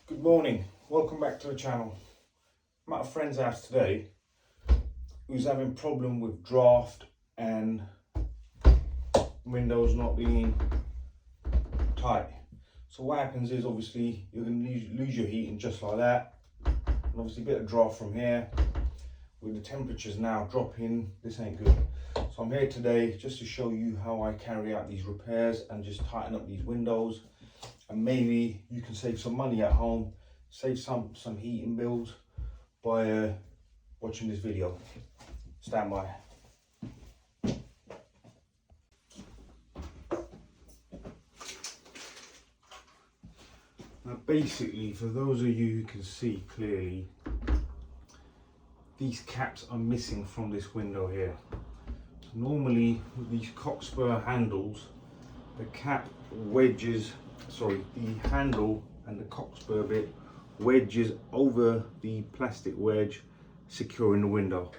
Good morning, welcome back to the channel. I'm at a friend's house today who's having problem with draft and windows not being tight. So what happens is obviously you're going to lose your heating just like that, and obviously a bit of draft from here. With the temperatures now dropping, this ain't good. So I'm here today just to show you how I carry out these repairs and just tighten up these windows, and maybe you can save some money at home, save some heating bills by watching this video. Stand by. Now basically, for those of you who can see clearly, these caps are missing from this window here. Normally with these cockspur handles, the cap wedges, the handle and the cockspur bit wedges over the plastic wedge securing the window.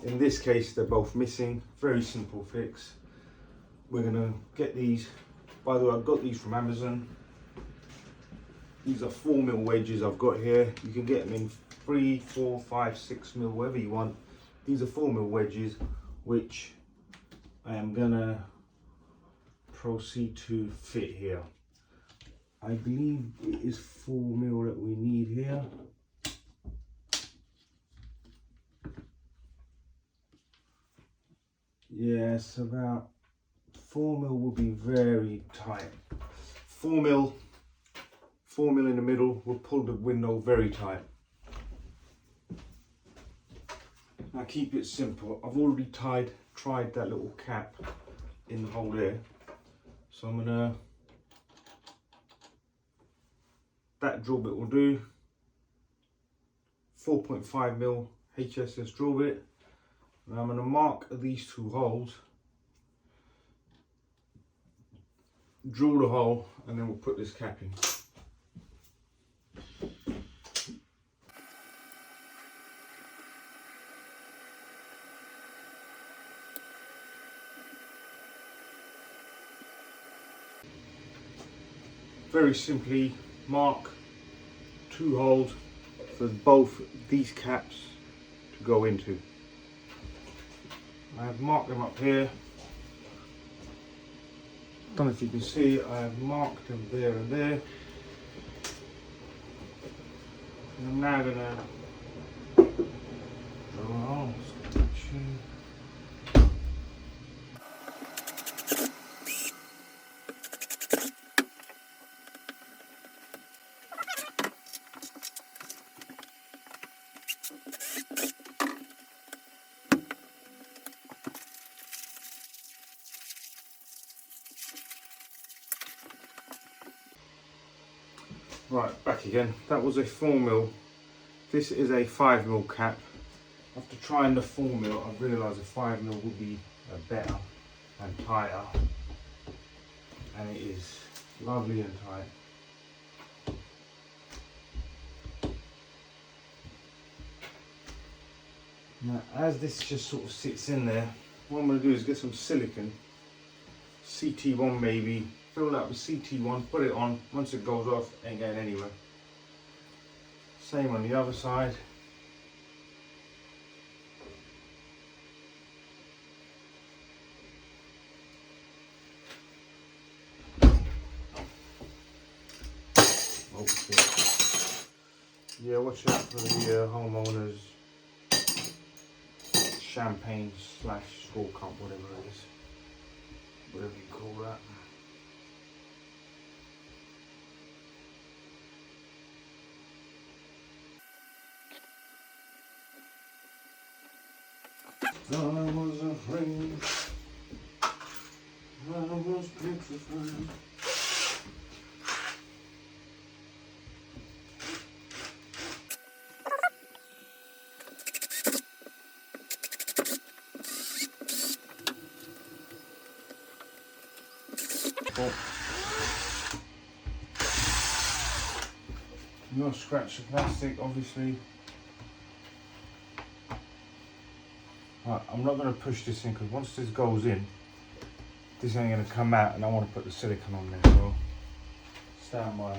In this case they're both missing. Very simple fix. We're gonna get these, by the way I got these from Amazon. These are 4mm wedges I've got here. You can get them in 3, 4, 5, 6mm, whatever you want. These are 4mm wedges which I am gonna proceed to fit here. I believe it is 4mm that we need here. Yes, about 4mm will be very tight. 4mm in the middle will pull the window very tight. Now keep it simple. I've already tried that little cap in the hole there. So I'm gonna, that drill bit will do. 4.5mm HSS drill bit. And I'm gonna mark these two holes, drill the hole, and then we'll put this cap in. Very simply mark 2 holes for both these caps to go into. I have marked them up here. Don't know if you can see, I have marked them there and there. And I'm now gonna drill a hole. Right, back again. That was a 4mm. This is a 5mm cap. After trying the 4mm, I've realised a 5mm will be better and tighter. And it is lovely and tight. Now, as this just sort of sits in there, what I'm going to do is get some silicone, CT1 maybe, fill that with CT1, put it on. Once it goes off, ain't going anywhere. Same on the other side. Oh shit. Yeah, watch out for the homeowners champagne / straw cup, whatever it is. Whatever you call that. I was afraid, I was petrified. Oh. No scratch the plastic, obviously. Right, I'm not going to push this in because once this goes in, this ain't going to come out, and I want to put the silicone on there, so stand by.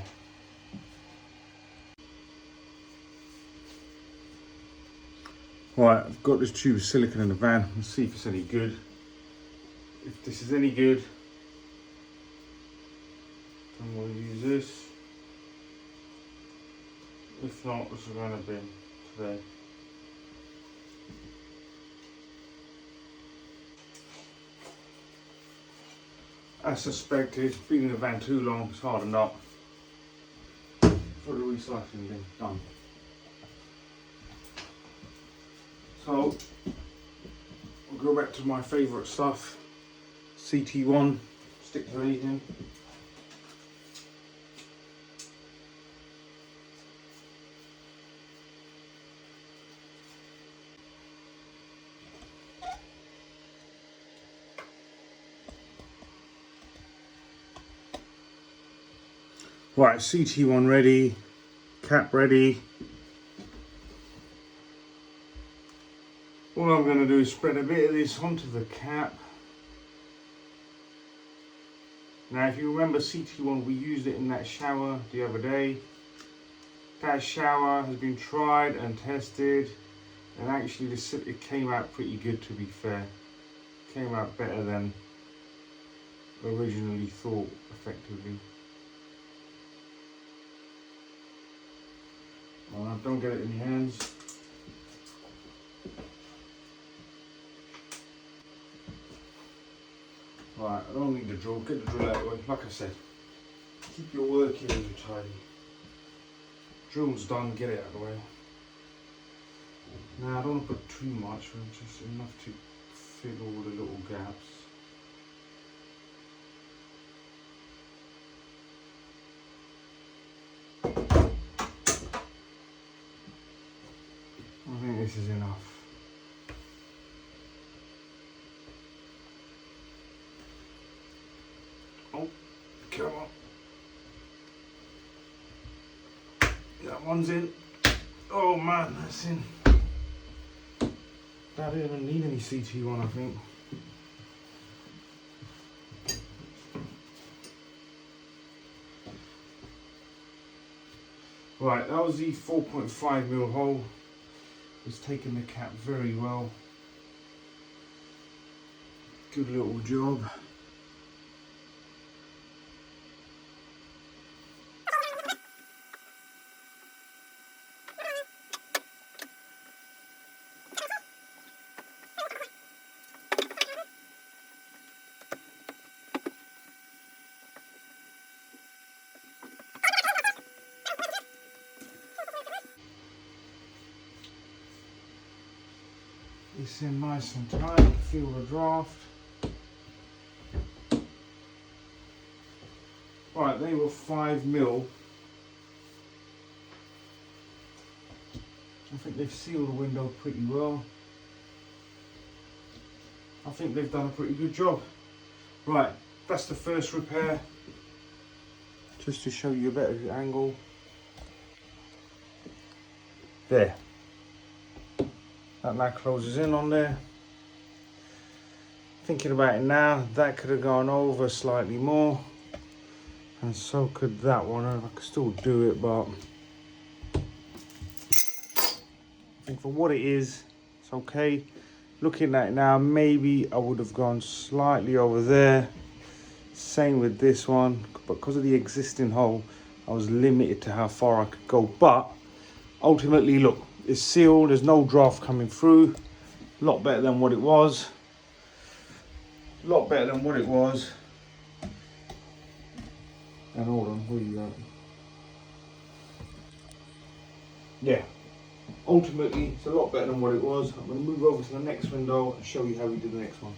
Right, I've got this tube of silicone in the van. Let's see if it's any good. If this is any good, then we'll use this. If not, this is going to bin today. As suspected, been in the van too long, it's hard enough. For the recycling bin, done. So, I'll go back to my favourite stuff. CT1, stick to anything. Right, CT1 ready, cap ready. All I'm going to do is spread a bit of this onto the cap. Now if you remember CT1, we used it in that shower the other day. That shower has been tried and tested, and actually it came out pretty good, to be fair. It came out better than originally thought, effectively. Well, don't get it in your hands. Right, I don't need the drill. Get the drill out of the way. Like I said, keep your work areas tidy. Drill's done, get it out of the way. Now, I don't want to put too much, just enough to fill all the little gaps. I think this is enough. Oh, come on. That one's in. Oh man, that's in. That didn't even need any CT1, I think. Right, that was the 4.5mm hole. It's taken the cap very well. Good little job. It's in nice and tight, feel the draft. Right, they were 5mm. I think they've sealed the window pretty well. I think they've done a pretty good job. Right, that's the first repair. Just to show you a better angle. There. That closes in on there. Thinking about it now, that could have gone over slightly more, and so could that one. I could still do it, but I think for what it is, it's okay. Looking at it now, maybe I would have gone slightly over there. Same with this one, but because of the existing hole, I was limited to how far I could go. But ultimately, look, it's sealed, there's no draft coming through. A lot better than what it was. A lot better than what it was. And hold on, where you at? Yeah. Ultimately, it's a lot better than what it was. I'm going to move over to the next window and show you how we do the next one.